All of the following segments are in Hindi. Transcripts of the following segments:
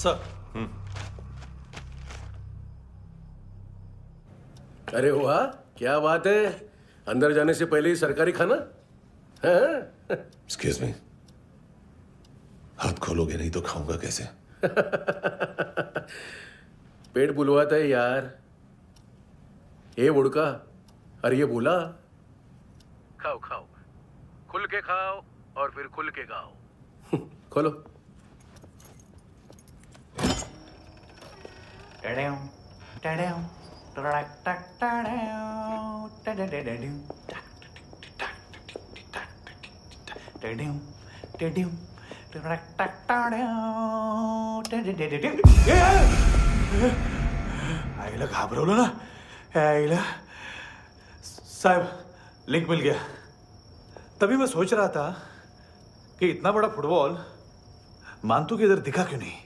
सर। अरे वाह, क्या बात है। अंदर जाने से पहले ही सरकारी खाना। एक्सक्यूज मी, हाथ खोलोगे नहीं तो खाऊंगा कैसे? पेट बुलवाता है यार। ये बुड़का और ये बोला, खाओ खाओ, खुल के खाओ और फिर खुल के गाओ। खोलो। आईला घाबरवलं ना। आईला साहब, लिंक मिल गया। तभी मैं सोच रहा था कि इतना बड़ा फुटबॉल मानतू के इधर दिखा क्यों नहीं।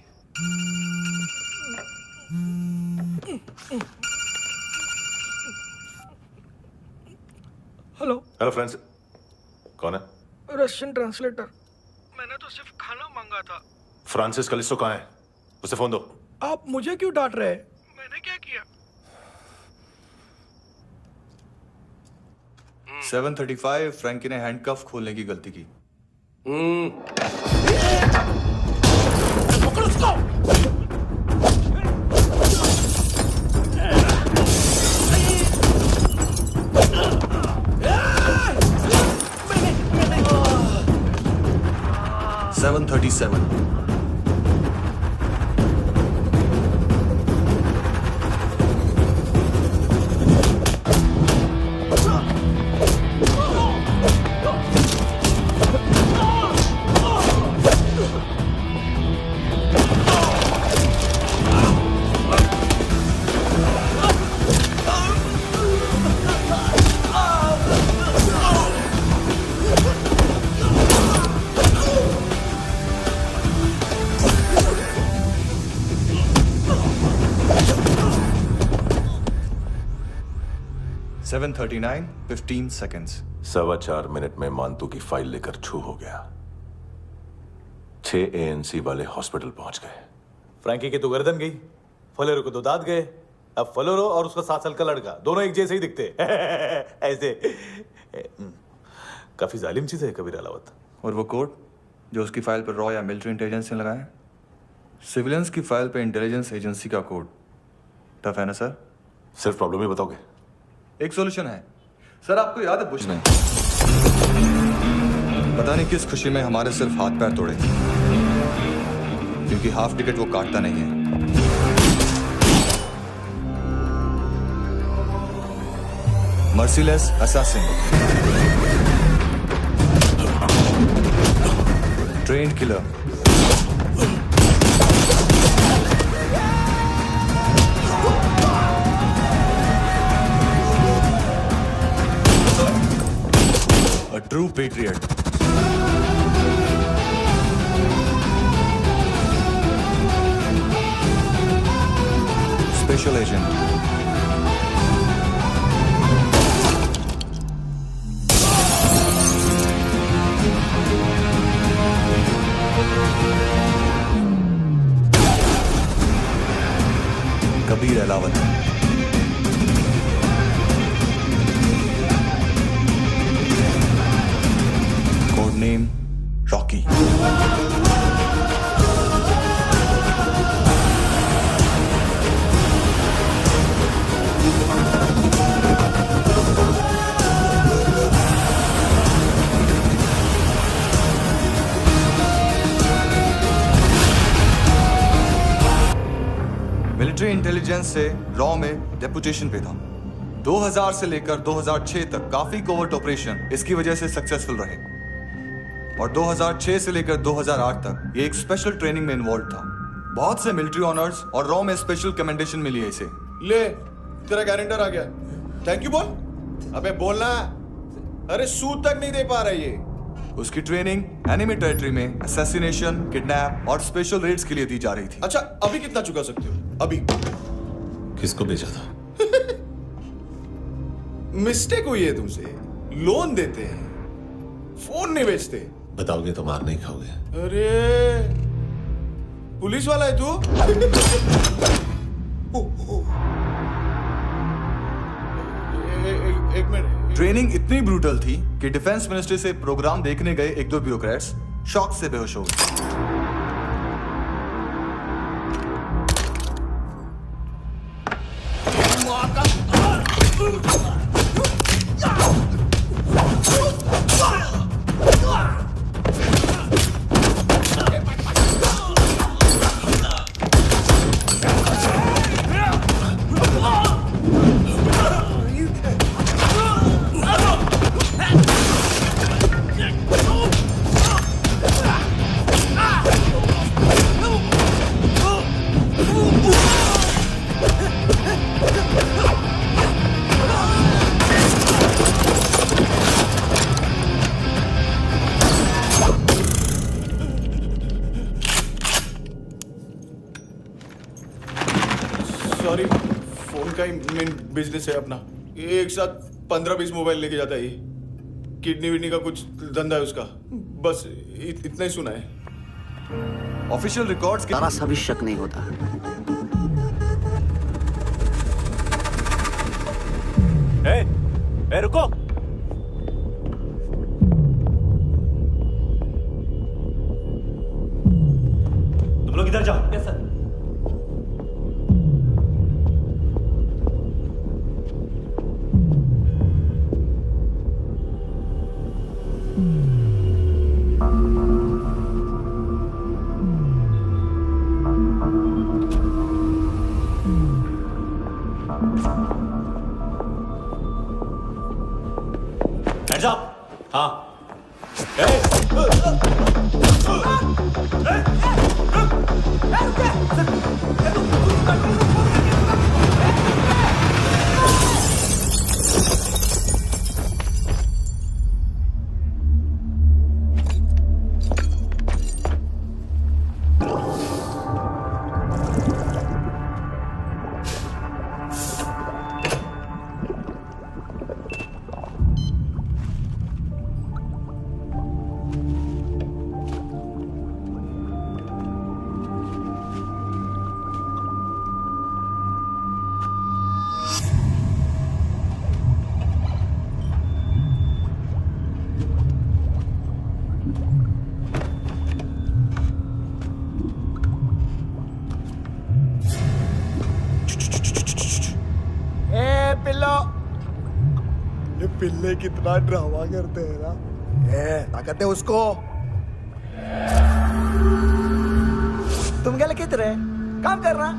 हेलो। हेलो फ्रेंड्स, कौन है? Russian translator. मैंने तो सिर्फ खाना मांगा था। फ्रांसिस कलिस्टो कहाँ है? उसे फोन दो। आप मुझे क्यों डांट रहे हैं? मैंने क्या किया? 7:35 फ्रैंकी ने हैंडकफ खोलने की गलती की। पकड़ो उसको। मैंने 7:37 7:39 15 seconds। 4.25 मिनट में मानतू की फाइल लेकर छू हो गया। 6 ANC वाले हॉस्पिटल पहुंच गए। फ्रैंकी की तो गर्दन गई, फलेरो को तो दांत गए। अब फलेरो और उसका 7 साल का लड़का दोनों एक जैसे ही दिखते। ऐसे काफी जालिम चीज है कबीर अलावत। और वो कोड जो उसकी फाइल पर रॉ या मिलिट्री इंटेलिजेंस ने लगाया, सिविलियंस की फाइल पे इंटेलिजेंस एजेंसी का कोड। टफ है ना सर? सिर्फ प्रॉब्लम ही बताओगे? एक सॉल्यूशन है सर। आपको याद है बुश ने पता नहीं किस खुशी में हमारे सिर्फ हाथ पैर तोड़े, क्योंकि हाफ टिकट वो काटता नहीं है। Merciless assassin, trained killer, a true patriot। Special agent। Kabir Alawat. Code name Rocky. Military intelligence से रॉ में डेपुटेशन पे था। 2000 से लेकर 2006 तक काफी कोवर्ट ऑपरेशन इसकी वजह से सक्सेसफुल रहे, और 2006 से लेकर 2008 तक ये एक स्पेशल ट्रेनिंग में इन्वॉल्व था। बहुत से मिलिट्री ऑनर्स और रॉ में स्पेशल कमेंडेशन मिली है इसे। ले, तेरा गारंटर आ गया। थैंक यू बोल। अबे बोलना। अरे सूद तक नहीं दे पा रहा ये। उसकी ट्रेनिंग एनिमी टेरिटरी में असैसिनेशन, किडनैप और स्पेशल रेड्स के लिए दी जा रही थी। अच्छा, अभी कितना चुका सकते हो? अभी किसको भेजा था? मिस्टेक हुई है तुमसे। लोन देते हैं, फोन नहीं बेचते। बताओगे तो मार नहीं खाओगे। अरे पुलिस वाला है तू? एक मिनट। ट्रेनिंग इतनी ब्रूटल थी कि डिफेंस मिनिस्ट्री से प्रोग्राम देखने गए एक दो ब्यूरोक्रेट्स शॉक से बेहोश हो गए। सॉरी, फोन का ही मेन बिजनेस है अपना। एक साथ 15-20 मोबाइल लेके जाता है ये। किडनी विडनी का कुछ धंधा है उसका। बस इतना ही सुना है। ऑफिशियल रिकॉर्ड्स के जरा सा भी शक नहीं होता। ए, रुको। तुम लोग इधर जाओ। Yes sir. Hands up! हाँ। ये पिल्ले कितना ड्रामा करते हैं ना। ताकत है उसको। तुम क्या लिखित रहे? काम कर रहा।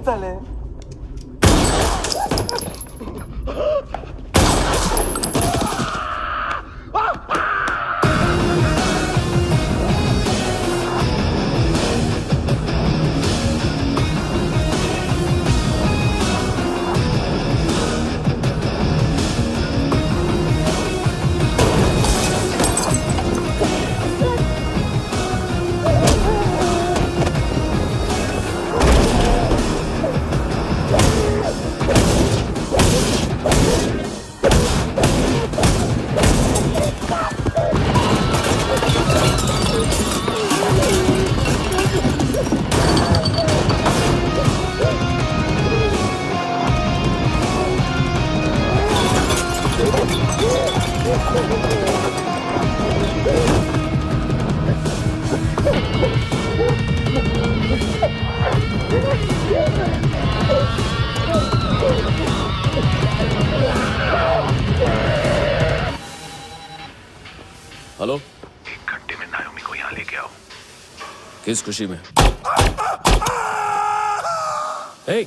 चले हेलो, 1 घंटे में नायोमी को यहाँ लेके आओ। किस खुशी में? ए,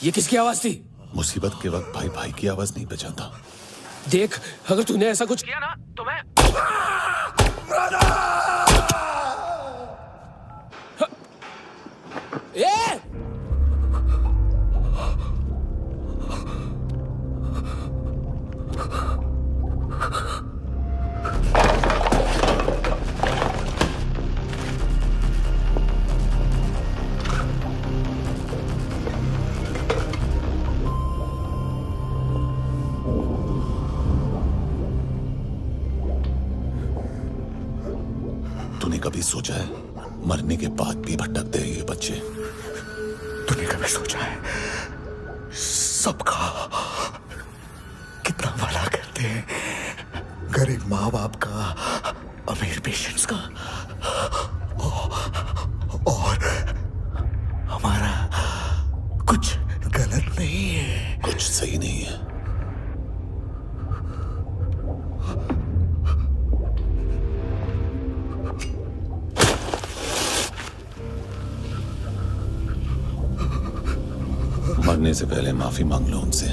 ये किसकी आवाज थी? मुसीबत के वक्त भाई भाई की आवाज नहीं पहचानता। देख, अगर तूने ऐसा कुछ किया ना तो मैं ए! तूने कभी सोचा है मरने के बाद भी भटकते हैं ये बच्चे? तूने कभी सोचा है सबका कितना भला करते हैं? गरीब माँ बाप का, अमीर पेशेंट्स का, और हमारा कुछ गलत नहीं है। कुछ सही नहीं है। मरने से पहले माफी मांग लो उनसे।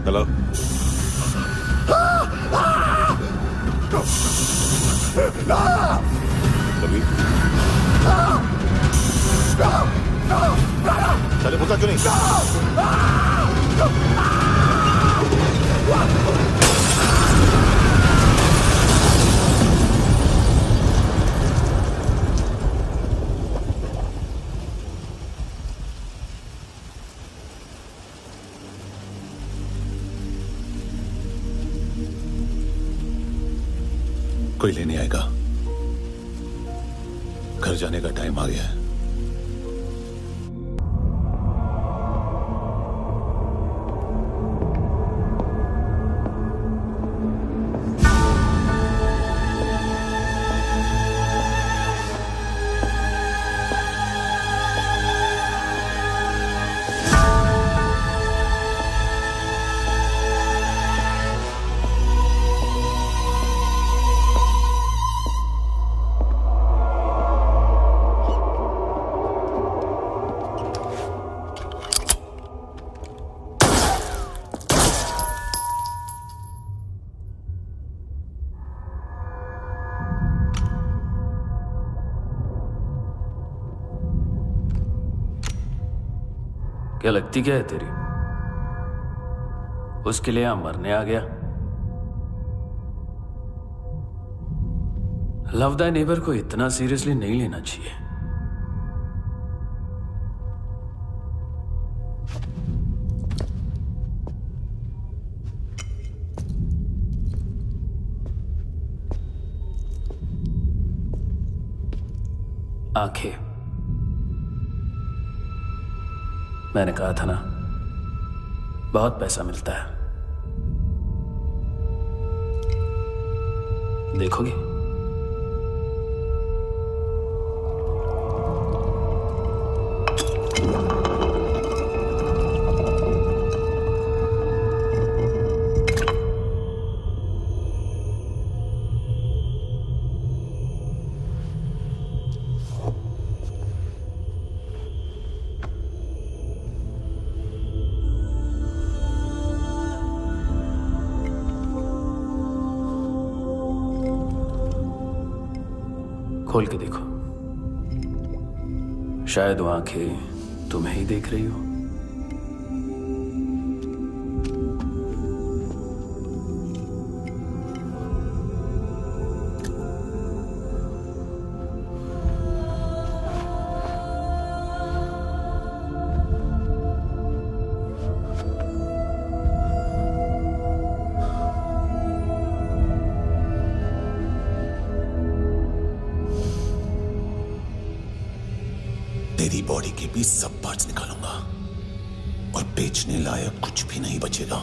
हेलो, कभी चले मुझा क्यों नहीं? कोई लेने आएगा। घर जाने का टाइम आ गया है। क्या लगती क्या है तेरी? उसके लिए यहां मरने आ गया? लव द नेबर को इतना सीरियसली नहीं लेना चाहिए। आंखें, मैंने कहा था ना, बहुत पैसा मिलता है। देखोगे? खोल के देखो, शायद वो आंखें तुम्हें ही देख रही हो। तेरी बॉडी के भी सब पार्ट्स निकालूंगा। और बेचने लायक कुछ भी नहीं बचेगा।